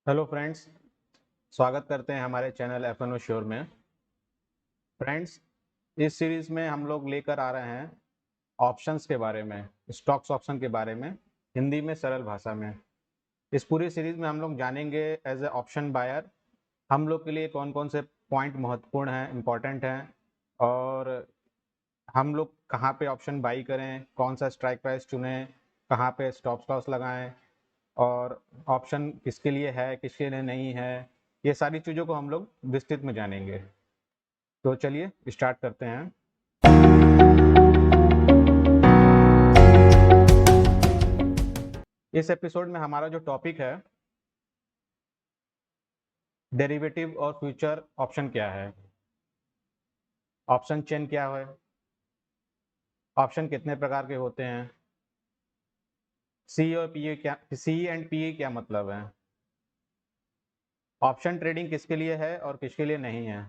Hello friends, स्वागत करते हैं हमारे चैनल एफ श्योर में। फ्रेंड्स, इस सीरीज में हम लोग लेकर आ रहे हैं ऑप्शंस के बारे में, स्टॉक्स ऑप्शन के बारे में, हिंदी में सरल भाषा में। इस पूरी सीरीज में हम लोग जानेंगे एज ए ऑप्शन बायर हम लोग के लिए कौन कौन से पॉइंट महत्वपूर्ण हैं, इम्पोर्टेंट हैं, और हम लोग कहाँ पे ऑप्शन बाई करें, कौन सा स्ट्राइक प्राइस चुनें, कहाँ पे स्टॉप लॉस लगाएं, और ऑप्शन किसके लिए है, किसके लिए नहीं है। ये सारी चीज़ों को हम लोग विस्तृत में जानेंगे। तो चलिए स्टार्ट करते हैं। इस एपिसोड में हमारा जो टॉपिक है, डेरिवेटिव और फ्यूचर ऑप्शन क्या है, ऑप्शन चेन क्या है, ऑप्शन कितने प्रकार के होते हैं, सी और पी क्या, सी एंड पी क्या मतलब है, ऑप्शन ट्रेडिंग किसके लिए है और किसके लिए नहीं है,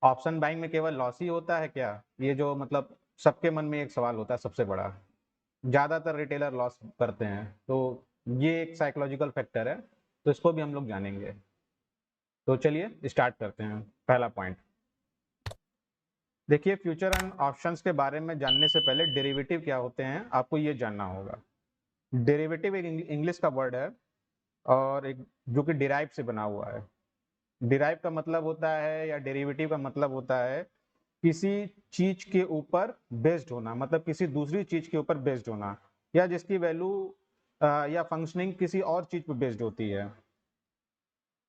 ऑप्शन बाइंग में केवल लॉस ही होता है क्या। ये जो मतलब सबके मन में एक सवाल होता है सबसे बड़ा। ज़्यादातर रिटेलर लॉस करते हैं, तो ये एक साइकोलॉजिकल फैक्टर है, तो इसको भी हम लोग जानेंगे। तो चलिए स्टार्ट करते हैं। पहला पॉइंट देखिए, फ्यूचर एंड ऑप्शंस के बारे में जानने से पहले डेरिवेटिव क्या होते हैं आपको ये जानना होगा। डेरिवेटिव एक इंग्लिश का वर्ड है, और एक जो कि डिराइव से बना हुआ है। डिराइव का मतलब होता है, या डेरिवेटिव का मतलब होता है किसी चीज के ऊपर बेस्ड होना, मतलब किसी दूसरी चीज के ऊपर बेस्ड होना, या जिसकी वैल्यू या फंक्शनिंग किसी और चीज पर बेस्ड होती है।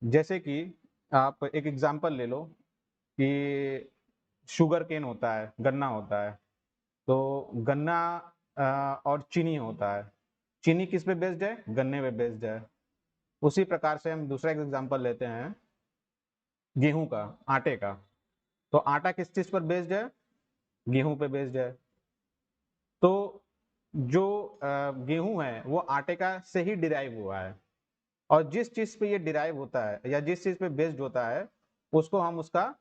जैसे कि आप एक एग्जांपल ले लो कि शुगर केन होता है, गन्ना होता है। तो गन्ना और चीनी होता है। चीनी किस पे बेस्ड है? गन्ने पे बेस्ड है। उसी प्रकार से हम दूसरा एक एग्जांपल लेते हैं, गेहूं का, आटे का। तो आटा किस चीज पर बेस्ड है? गेहूं पे बेस्ड है। तो जो गेहूं है वो आटे का से ही डिराइव हुआ है, और जिस चीज पे ये डिराइव होता है या जिस चीज पे बेस्ड होता है उसको हम उसका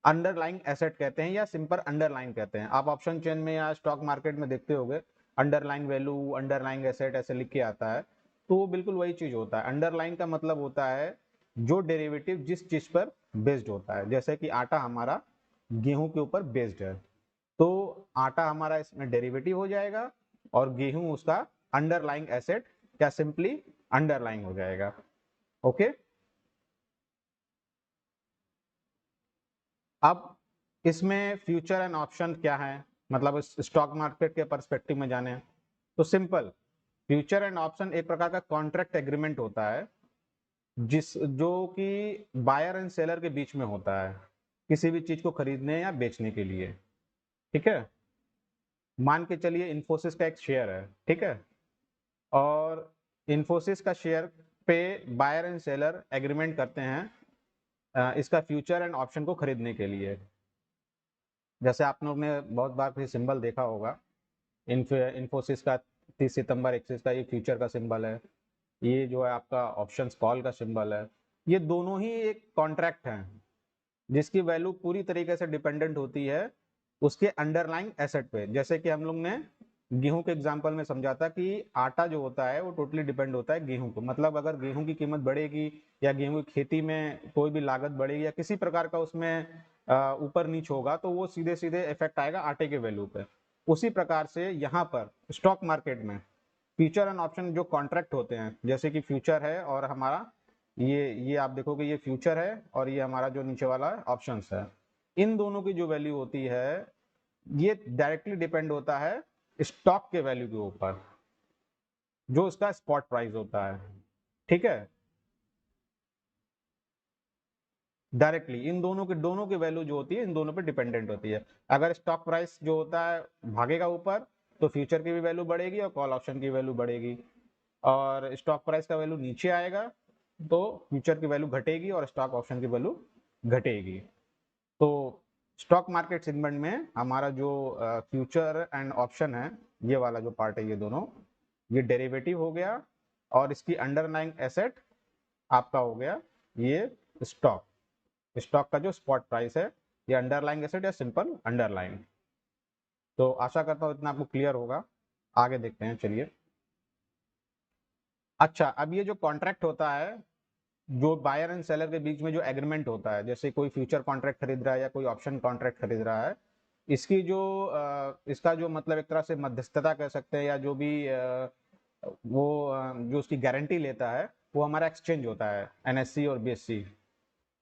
अंडरलाइंग एसेट कहते हैं, या सिंपल अंडरलाइन कहते हैं। आप ऑप्शन चेन में या स्टॉक मार्केट में देखते होंगे, अंडरलाइन वैल्यू, अंडरलाइंग एसेट ऐसे लिख के आता है। तो वो बिल्कुल वही चीज होता है। अंडरलाइन का मतलब होता है जो डेरिवेटिव जिस चीज पर बेस्ड होता है। जैसे कि आटा हमारा गेहूं के ऊपर बेस्ड है, तो आटा हमारा इसमें डेरिवेटिव हो जाएगा, और गेहूं उसका अंडरलाइंग एसेट या सिंपली अंडरलाइंग हो जाएगा। ओके। अब इसमें फ्यूचर एंड ऑप्शन क्या है, मतलब इस स्टॉक मार्केट के पर्सपेक्टिव में जाने, तो सिंपल, फ्यूचर एंड ऑप्शन एक प्रकार का कॉन्ट्रैक्ट एग्रीमेंट होता है, जिस जो कि बायर एंड सेलर के बीच में होता है, किसी भी चीज को खरीदने या बेचने के लिए। ठीक है। मान के चलिए इन्फोसिस का एक शेयर है, ठीक है, और इन्फोसिस का शेयर पे बायर एंड सेलर एग्रीमेंट करते हैं इसका फ्यूचर एंड ऑप्शन को खरीदने के लिए। जैसे आप लोग ने बहुत बार कोई सिंबल देखा होगा, इन्फोसिस का 30 सितंबर 31 का ये फ्यूचर का सिंबल है, ये जो है आपका ऑप्शंस कॉल का सिंबल है। ये दोनों ही एक कॉन्ट्रैक्ट हैं, जिसकी वैल्यू पूरी तरीके से डिपेंडेंट होती है उसके अंडरलाइंग एसेट पे। जैसे कि हम लोग ने गेहूं के एग्जांपल में समझा था कि आटा जो होता है वो टोटली डिपेंड होता है गेहूं को, मतलब अगर गेहूं की कीमत बढ़ेगी या गेहूं की खेती में कोई भी लागत बढ़ेगी या किसी प्रकार का उसमें ऊपर नीच होगा, तो वो सीधे सीधे इफेक्ट आएगा आटे के वैल्यू पे। उसी प्रकार से यहाँ पर स्टॉक मार्केट में फ्यूचर एंड ऑप्शन जो कॉन्ट्रैक्ट होते हैं, जैसे कि फ्यूचर है और हमारा ये आप देखोगे ये फ्यूचर है, और ये हमारा जो नीचे वाला ऑप्शंस है, इन दोनों की जो वैल्यू होती है ये डायरेक्टली डिपेंड होता है स्टॉक के वैल्यू के ऊपर, जो उसका स्पॉट प्राइस होता है। ठीक है। डायरेक्टली इन दोनों की वैल्यू जो होती है इन दोनों पे डिपेंडेंट होती है। अगर स्टॉक प्राइस जो होता है भागेगा ऊपर, तो फ्यूचर की भी वैल्यू बढ़ेगी और कॉल ऑप्शन की वैल्यू बढ़ेगी। और स्टॉक प्राइस का वैल्यू नीचे आएगा तो फ्यूचर की वैल्यू घटेगी और स्टॉक ऑप्शन की वैल्यू घटेगी। तो स्टॉक मार्केट सेगमेंट में हमारा जो फ्यूचर एंड ऑप्शन है, ये वाला जो पार्ट है, ये दोनों, ये डेरिवेटिव हो गया, और इसकी अंडरलाइंग एसेट आपका हो गया ये स्टॉक। स्टॉक का जो स्पॉट प्राइस है, ये अंडरलाइंग एसेट या सिंपल अंडरलाइन। तो आशा करता हूँ इतना आपको क्लियर होगा। आगे देखते हैं, चलिए। अच्छा, अब ये जो कॉन्ट्रैक्ट होता है, जो बायर एंड सेलर के बीच में जो एग्रीमेंट होता है, जैसे कोई फ्यूचर कॉन्ट्रैक्ट खरीद रहा है या कोई ऑप्शन कॉन्ट्रैक्ट खरीद रहा है, इसकी जो इसका जो मतलब एक तरह से मध्यस्थता कह सकते हैं, या जो भी जो उसकी गारंटी लेता है, वो हमारा एक्सचेंज होता है, एनएससी और बीएससी,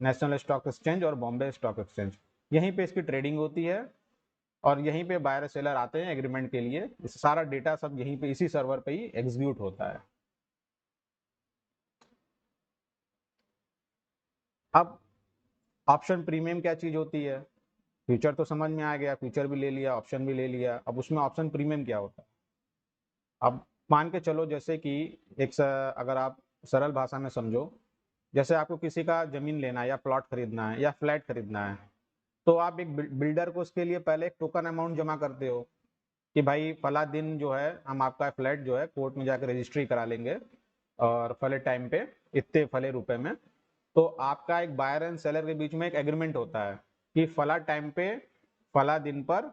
नेशनल स्टॉक एक्सचेंज और बॉम्बे स्टॉक एक्सचेंज। यहीं पे इसकी ट्रेडिंग होती है और यहीं पे बायर सेलर आते हैं एग्रीमेंट के लिए। इस सारा डेटा सब यहीं पे इसी सर्वर पे ही एग्जीक्यूट होता है। अब ऑप्शन प्रीमियम क्या चीज होती है? फ्यूचर तो समझ में आ गया, फ्यूचर भी ले लिया, ऑप्शन भी ले लिया। अब उसमें ऑप्शन प्रीमियम क्या होता है? अब मान के चलो जैसे कि अगर आप सरल भाषा में समझो, जैसे आपको किसी का जमीन लेना है या प्लॉट खरीदना है या फ्लैट खरीदना है, तो आप एक बिल्डर को उसके लिए पहले एक टोकन अमाउंट जमा करते हो कि भाई फला दिन जो है हम आपका फ्लैट जो है कोर्ट में जाकर रजिस्ट्री करा लेंगे और फले टाइम पे इतने फले रुपए में। तो आपका एक बायर एंड सेलर के बीच में एक एग्रीमेंट होता है कि फला टाइम पे फला दिन पर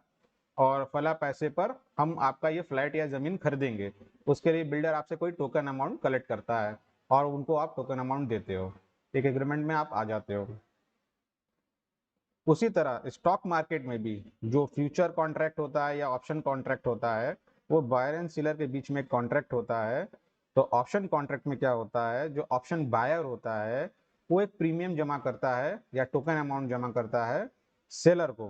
और फला पैसे पर हम आपका ये फ्लैट या जमीन खरीदेंगे। उसके लिए बिल्डर आपसे कोई टोकन अमाउंट कलेक्ट करता है और उनको आप टोकन अमाउंट देते हो, एक एग्रीमेंट में आप आ जाते हो। उसी तरह स्टॉक मार्केट में भी जो फ्यूचर कॉन्ट्रैक्ट होता है या ऑप्शन कॉन्ट्रैक्ट होता है, वो बायर एंड सेलर के बीच में कॉन्ट्रैक्ट होता है। तो ऑप्शन कॉन्ट्रैक्ट में क्या होता है, जो ऑप्शन बायर होता है वो एक प्रीमियम जमा करता है या टोकन अमाउंट जमा करता है सेलर को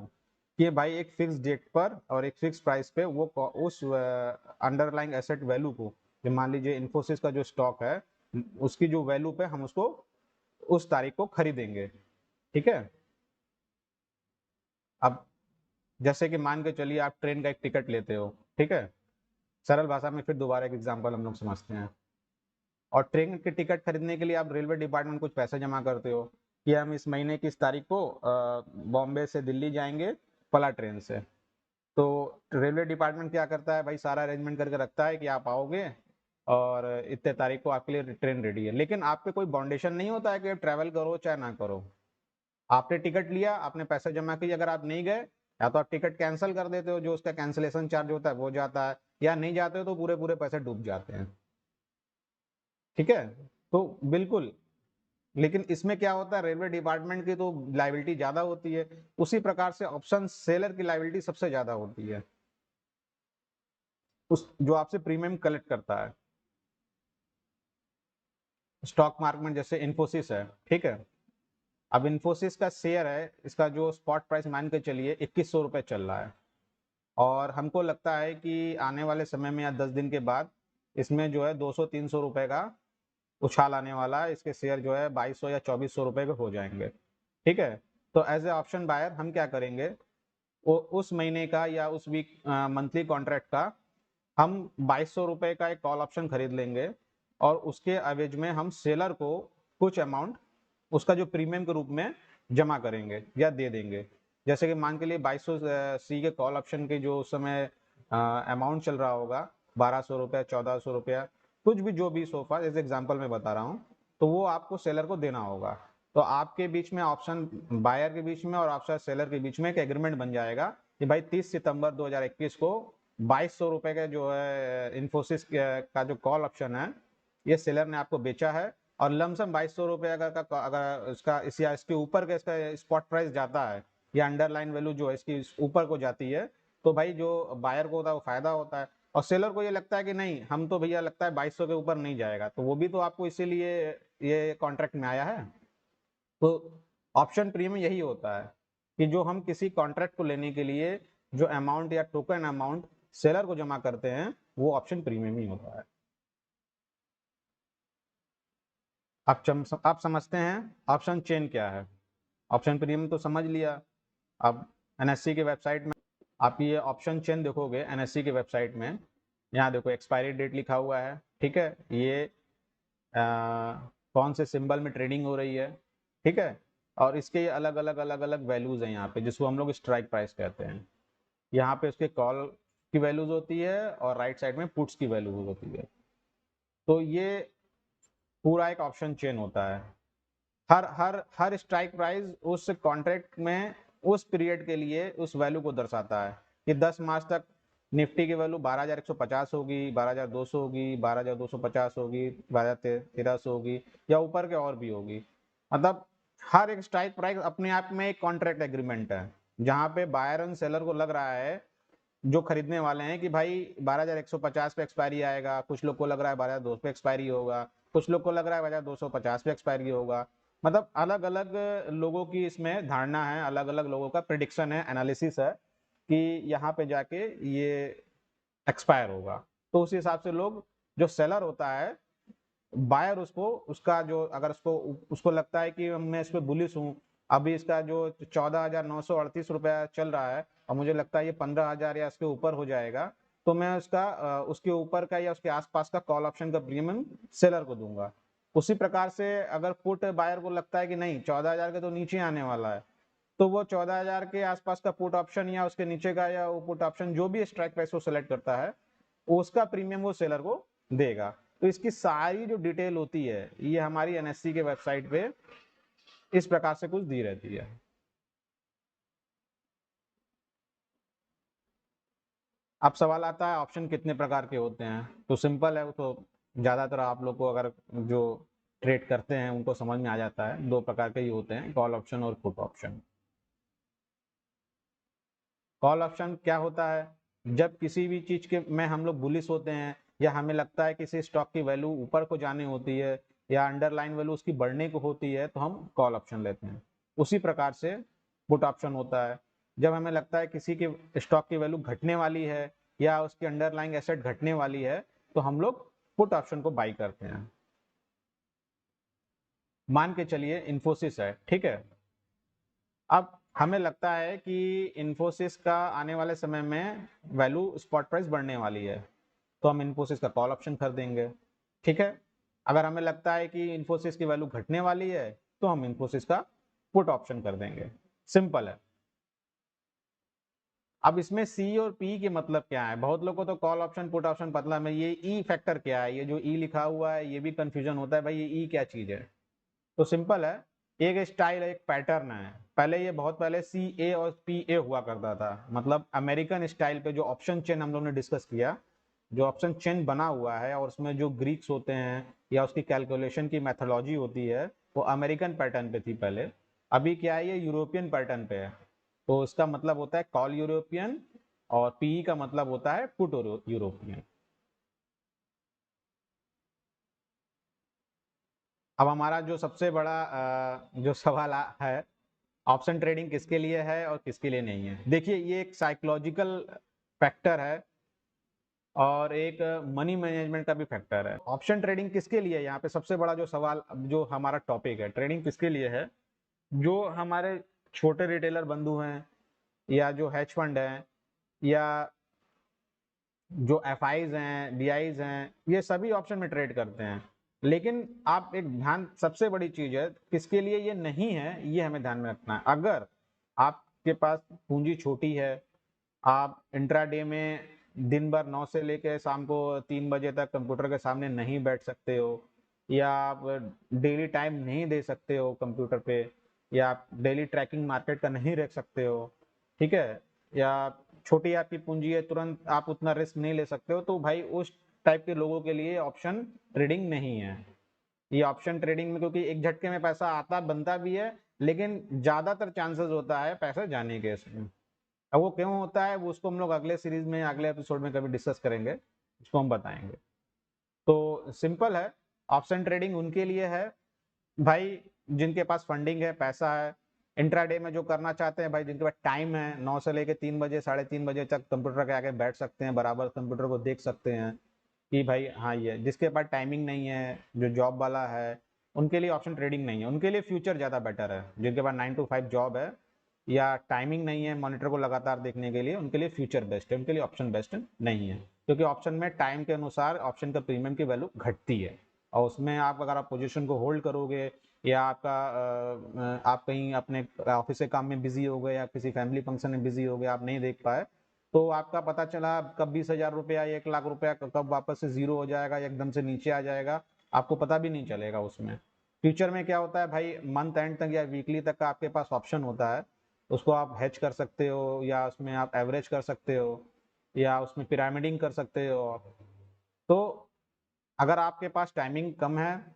कि भाई एक फिक्स डेट पर और एक फिक्स प्राइस पे वो उस अंडरलाइंग एसेट वैल्यू को, जो मान लीजिए इन्फोसिस का जो स्टॉक है, उसकी जो वैल्यू पे हम उसको उस तारीख को खरीदेंगे। ठीक है। अब जैसे कि मान के चलिए आप ट्रेन का एक टिकट लेते हो, ठीक है, सरल भाषा में फिर दोबारा एक एग्जांपल हम लोग समझते हैं। और ट्रेन के टिकट खरीदने के लिए आप रेलवे डिपार्टमेंट कुछ पैसे जमा करते हो कि हम इस महीने की इस तारीख को बॉम्बे से दिल्ली जाएंगे फला ट्रेन से। तो रेलवे डिपार्टमेंट क्या करता है भाई, सारा अरेंजमेंट करके रखता है कि आप आओगे और इतने तारीख को आपके लिए ट्रेन रेडी है, लेकिन आप पे कोई बाउंडेशन नहीं होता है कि आप ट्रैवल करो चाहे ना करो। आपने टिकट लिया, आपने पैसे जमा किए, अगर आप नहीं गए या तो आप टिकट कैंसिल कर देते हो, जो उसका कैंसिलेशन चार्ज होता है वो जाता है, या नहीं जाते हो तो पूरे पूरे पैसे डूब जाते हैं। ठीक है। तो बिल्कुल, लेकिन इसमें क्या होता है, रेलवे डिपार्टमेंट की तो लाइबिलिटी ज्यादा होती है, उसी प्रकार से ऑप्शन सेलर की लाइबिलिटी सबसे ज्यादा होती है, उस जो आपसे प्रीमियम कलेक्ट करता है। स्टॉक मार्केट में जैसे इन्फोसिस है, ठीक है, अब इन्फोसिस का शेयर है, इसका जो स्पॉट प्राइस मान के चलिए 2100 रुपये चल रहा है, और हमको लगता है कि आने वाले समय में या 10 दिन के बाद इसमें जो है 200-300 रुपए का उछाल आने वाला है, इसके शेयर जो है 2200 या 2400 रुपए के हो जाएंगे। ठीक है। तो एज ए ऑप्शन बायर हम क्या करेंगे, वो उस महीने का या उस वीक मंथली कॉन्ट्रैक्ट का हम 2200 रुपए का एक कॉल ऑप्शन खरीद लेंगे, और उसके एवज में हम सेलर को कुछ अमाउंट उसका जो प्रीमियम के रूप में जमा करेंगे या दे देंगे। जैसे कि मान के लिए 2200 सी के कॉल ऑप्शन के जो उस समय अमाउंट चल रहा होगा, 1200 रुपया, 1400 रुपया, कुछ भी जो भी सोफा एज एग्जाम्पल में बता रहा हूँ, तो वो आपको सेलर को देना होगा। तो आपके बीच में, ऑप्शन बायर के बीच में और ऑप्शन सेलर के बीच में एक एग्रीमेंट बन जाएगा कि भाई 30 सितंबर 2021 को 2200 रुपए का जो है इन्फोसिस का जो कॉल ऑप्शन है, ये सेलर ने आपको बेचा है, और लमसम 2200 रुपये अगर इसका या इसके ऊपर का इसका स्पॉट प्राइस जाता है, या अंडरलाइन वैल्यू जो है इसकी ऊपर को जाती है, तो भाई जो बायर को होता है वो फायदा होता है, और सेलर को ये लगता है कि नहीं, हम तो भैया लगता है 2200 के ऊपर नहीं जाएगा, तो वो भी तो आपको इसीलिए ये कॉन्ट्रैक्ट में आया है। तो ऑप्शन प्रीमियम यही होता है कि जो हम किसी कॉन्ट्रैक्ट को लेने के लिए जो अमाउंट या टोकन अमाउंट सेलर को जमा करते हैं, वो ऑप्शन प्रीमियम ही होता है। आप समझते हैं ऑप्शन चेन क्या है? ऑप्शन प्रीमियम तो समझ लिया। अब एनएससी के वेबसाइट में आप ये ऑप्शन चेन देखोगे, एनएससी के वेबसाइट में यहाँ देखो एक्सपायरी डेट लिखा हुआ है, ठीक है, ये कौन से सिंबल में ट्रेडिंग हो रही है, ठीक है, और इसके अलग अलग वैल्यूज हैं यहाँ पे, जिसको हम लोग स्ट्राइक प्राइस कहते हैं। यहाँ पे उसके कॉल की वैल्यूज होती है और राइट साइड में पुट्स की वैल्यूज होती है। तो ये पूरा एक ऑप्शन चेन होता है। हर स्ट्राइक प्राइस उस कॉन्ट्रैक्ट में उस पीरियड के लिए उस वैल्यू को दर्शाता है कि 10 मार्च तक निफ्टी की वैल्यू 12,150 होगी, 12,200 होगी, 12,250 होगी, 12,1300 होगी, या ऊपर के और भी होगी। मतलब हर एक स्ट्राइक प्राइस अपने आप में एक कॉन्ट्रैक्ट एग्रीमेंट है, जहां पे बायर एंड सेलर को लग रहा है, जो खरीदने वाले हैं, कि भाई 12,150 पे एक्सपायरी आएगा, कुछ लोग को लग रहा है 12,200 पे एक्सपायरी होगा, कुछ लोग को लग रहा है 12,250 पे एक्सपायरी होगा। मतलब अलग अलग लोगों की इसमें धारणा है, अलग अलग लोगों का प्रिडिक्शन है, एनालिसिस है कि यहाँ पे जाके ये एक्सपायर होगा। तो उस हिसाब से लोग, जो सेलर होता है, बायर उसको, उसका जो, अगर उसको उसको लगता है कि मैं इस पे बुलिश हूँ, अभी इसका जो 14,938 रुपया चल रहा है और मुझे लगता है ये 15,000 या इसके ऊपर हो जाएगा, तो मैं उसका उसके ऊपर का या उसके आसपास का कॉल ऑप्शन का प्रीमियम सेलर को दूंगा। उसी प्रकार से अगर पुट बायर को लगता है कि नहीं 14,000 के तो नीचे आने वाला है, तो वो 14,000 के आसपास का पुट ऑप्शन या उसके नीचे का या वो पुट ऑप्शन जो भी स्ट्राइक प्राइस को सिलेक्ट करता है, उसका प्रीमियम वो सेलर को देगा। तो इसकी सारी जो डिटेल होती है ये हमारी एनएससी के वेबसाइट पे इस प्रकार से कुछ दी रहती है। अब सवाल आता है ऑप्शन कितने प्रकार के होते हैं, तो सिंपल है, वो तो ज्यादातर आप लोग को, अगर जो ट्रेड करते हैं उनको समझ में आ जाता है, दो प्रकार के ही होते हैं, कॉल ऑप्शन और पुट ऑप्शन। कॉल ऑप्शन क्या होता है? जब किसी भी चीज के में हम लोग बुलिश होते हैं, या हमें लगता है किसी स्टॉक की वैल्यू ऊपर को जानी होती है, या अंडरलाइन वैल्यू उसकी बढ़ने को होती है, तो हम कॉल ऑप्शन लेते हैं। उसी प्रकार से पुट ऑप्शन होता है, जब हमें लगता है किसी की स्टॉक की वैल्यू घटने वाली है या उसकी अंडरलाइन एसेट घटने वाली है, तो हम लोग पुट ऑप्शन को बाई करते हैं। मान के चलिए इन्फोसिस है, ठीक है। अब हमें लगता है कि इन्फोसिस का आने वाले समय में वैल्यू, स्पॉट प्राइस बढ़ने वाली है, तो हम इन्फोसिस का कॉल ऑप्शन खरीदेंगे, ठीक है। अगर हमें लगता है कि इन्फोसिस की वैल्यू घटने वाली है, तो हम इन्फोसिस का पुट ऑप्शन कर देंगे। सिंपल है। अब इसमें सी और पी के मतलब क्या है? बहुत लोगों को तो कॉल ऑप्शन पुट ऑप्शन पता है, ये ई फैक्टर क्या है, ये जो ई लिखा हुआ है ये भी कंफ्यूजन होता है, भाई ये ई क्या चीज है। तो सिंपल है, एक स्टाइल है, एक पैटर्न है। पहले ये बहुत पहले सी ए और पी ए हुआ करता था, मतलब अमेरिकन स्टाइल पे जो ऑप्शन चेन हम लोग ने डिस्कस किया, जो ऑप्शन चेन बना हुआ है और उसमें जो ग्रीक्स होते हैं या उसकी कैलकुलेशन की मेथोलॉजी होती है, वो अमेरिकन पैटर्न पे थी पहले। अभी क्या है, ये यूरोपियन पैटर्न पे है। तो इसका मतलब होता है कॉल यूरोपियन, और पीई का मतलब होता है पुट यूरोपियन। अब हमारा जो सबसे बड़ा जो सवाल है, ऑप्शन ट्रेडिंग किसके लिए है और किसके लिए नहीं है। देखिए, ये एक साइकोलॉजिकल फैक्टर है और एक मनी मैनेजमेंट का भी फैक्टर है। ऑप्शन ट्रेडिंग किसके लिए है? यहाँ पे सबसे बड़ा जो सवाल, जो हमारा टॉपिक है, ट्रेडिंग किसके लिए है? जो हमारे छोटे रिटेलर बंधु हैं, या जो हेज फंड हैं, या जो एफ आईज हैं, डी आईज हैं, ये सभी ऑप्शन में ट्रेड करते हैं। लेकिन आप एक ध्यान, सबसे बड़ी चीज है, किसके लिए ये नहीं है, ये हमें ध्यान में रखना है। अगर आपके पास पूंजी छोटी है, आप इंट्राडे में दिन भर 9 से लेकर शाम को 3 बजे तक कंप्यूटर के सामने नहीं बैठ सकते हो, या आप डेली टाइम नहीं दे सकते हो कंप्यूटर पे, या आप डेली ट्रैकिंग मार्केट का नहीं रख सकते हो, ठीक है, या छोटी आपकी पूंजी है, तुरंत आप उतना रिस्क नहीं ले सकते हो, तो भाई उस टाइप के लोगों के लिए ऑप्शन ट्रेडिंग नहीं है। ये ऑप्शन ट्रेडिंग में, क्योंकि एक झटके में पैसा आता बनता भी है, लेकिन ज्यादातर चांसेस होता है पैसा जाने के इसमें। अब वो क्यों होता है, वो उसको हम लोग अगले सीरीज में, अगले एपिसोड में कभी डिस्कस करेंगे, उसको हम बताएंगे। तो सिंपल है, ऑप्शन ट्रेडिंग उनके लिए है भाई जिनके पास फंडिंग है, पैसा है, इंट्राडे में जो करना चाहते हैं, भाई जिनके पास टाइम है, 9 से लेकर 3 बजे, 3:30 बजे तक कंप्यूटर के आगे बैठ सकते हैं, बराबर कंप्यूटर को देख सकते हैं कि भाई हाँ, ये जिसके पास टाइमिंग नहीं है, जो जॉब वाला है, उनके लिए ऑप्शन ट्रेडिंग नहीं है। उनके लिए फ्यूचर ज़्यादा बेटर है। जिनके पास 9 to 5 जॉब है या टाइमिंग नहीं है मॉनिटर को लगातार देखने के लिए, उनके लिए फ्यूचर बेस्ट है, उनके लिए ऑप्शन बेस्ट नहीं है। क्योंकि ऑप्शन में टाइम के अनुसार ऑप्शन का प्रीमियम की वैल्यू घटती है, और उसमें आप, अगर आप पोजीशन को होल्ड करोगे, या आपका आप कहीं अपने ऑफिस के काम में बिजी हो गए या किसी फैमिली फंक्शन में बिजी हो गए, आप नहीं देख पाए, तो आपका पता चला कब 20,000 रुपया, 1 लाख रुपया कब वापस से जीरो हो जाएगा, एकदम से नीचे आ जाएगा, आपको पता भी नहीं चलेगा उसमें। फ्यूचर में क्या होता है भाई, मंथ एंड तक या वीकली तक का आपके पास ऑप्शन होता है, उसको आप हेज कर सकते हो या उसमें आप एवरेज कर सकते हो। या उसमें पिरामिडिंग कर सकते हो आप। तो अगर आपके पास टाइमिंग कम है,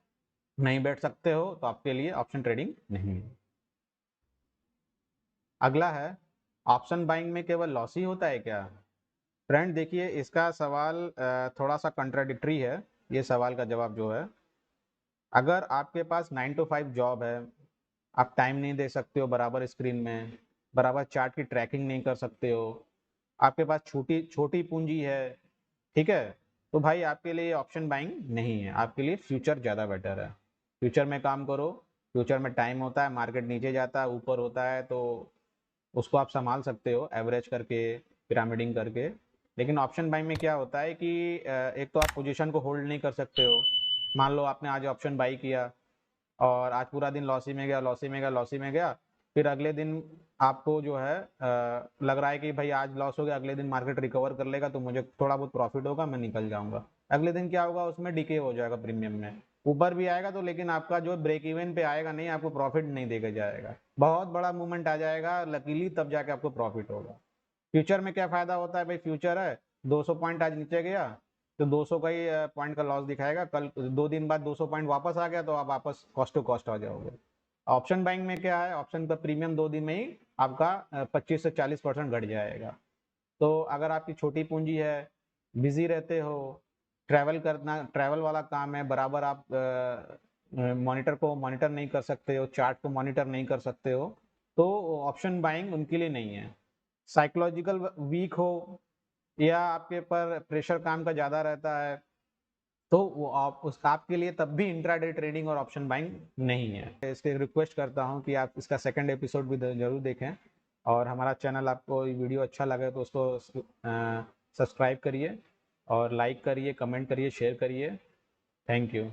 नहीं बैठ सकते हो, तो आपके लिए ऑप्शन ट्रेडिंग नहीं है। अगला है, ऑप्शन बाइंग में केवल लॉस ही होता है क्या? फ्रेंड देखिए, इसका सवाल थोड़ा सा कंट्राडिक्टरी है, ये सवाल का जवाब जो है। अगर आपके पास 9 to 5 जॉब है, आप टाइम नहीं दे सकते हो बराबर स्क्रीन में, बराबर चार्ट की ट्रैकिंग नहीं कर सकते हो, आपके पास छोटी छोटी पूंजी है, ठीक है, तो भाई आपके लिए ऑप्शन बाइंग नहीं है, आपके लिए फ्यूचर ज़्यादा बेटर है। फ्यूचर में काम करो, फ्यूचर में टाइम होता है, मार्केट नीचे जाता है ऊपर होता है, तो उसको आप संभाल सकते हो एवरेज करके, पिरामिडिंग करके। लेकिन ऑप्शन बाई में क्या होता है कि एक तो आप पोजीशन को होल्ड नहीं कर सकते हो। मान लो आपने आज ऑप्शन बाई किया और आज पूरा दिन लॉसी में गया, लॉसी में गया, लॉसी में गया, फिर अगले दिन आपको जो है लग रहा है कि भाई आज लॉस हो गया, अगले दिन मार्केट रिकवर कर लेगा तो मुझे थोड़ा बहुत प्रॉफिट होगा, मैं निकल जाऊंगा। अगले दिन क्या होगा, उसमें डिके हो जाएगा प्रीमियम में, ऊपर भी आएगा तो, लेकिन आपका जो ब्रेक इवन पे आएगा नहीं, आपको प्रॉफिट नहीं देके जाएगा। बहुत बड़ा मूवमेंट आ जाएगा लकीली, तब जाके आपको प्रॉफिट होगा। फ्यूचर में क्या फायदा होता है भाई, फ्यूचर है 200 पॉइंट आज नीचे गया तो 200 का ही पॉइंट का लॉस दिखाएगा, कल 2 दिन बाद 200 पॉइंट वापस आ गया तो आप वापस कॉस्ट टू कॉस्ट आ जाओगे। ऑप्शन बाइंग में क्या है, ऑप्शन का प्रीमियम 2 दिन में ही आपका 25 से 40% घट जाएगा। तो अगर आपकी छोटी पूंजी है, बिजी रहते हो, ट्रैवल करना, ट्रैवल वाला काम है, बराबर आप मॉनिटर को मॉनिटर नहीं कर सकते हो, चार्ट को मॉनिटर नहीं कर सकते हो, तो ऑप्शन बाइंग उनके लिए नहीं है। साइकोलॉजिकल वीक हो या आपके पर प्रेशर काम का ज़्यादा रहता है, तो वो आप उस आपके लिए तब भी इंट्राडे ट्रेडिंग और ऑप्शन बाइंग नहीं है। इसके रिक्वेस्ट करता हूँ कि आप इसका सेकंड एपिसोड भी जरूर देखें, और हमारा चैनल आपको वीडियो अच्छा लगे तो उसको सब्सक्राइब करिए और लाइक करिए, कमेंट करिए, शेयर करिए। Thank you.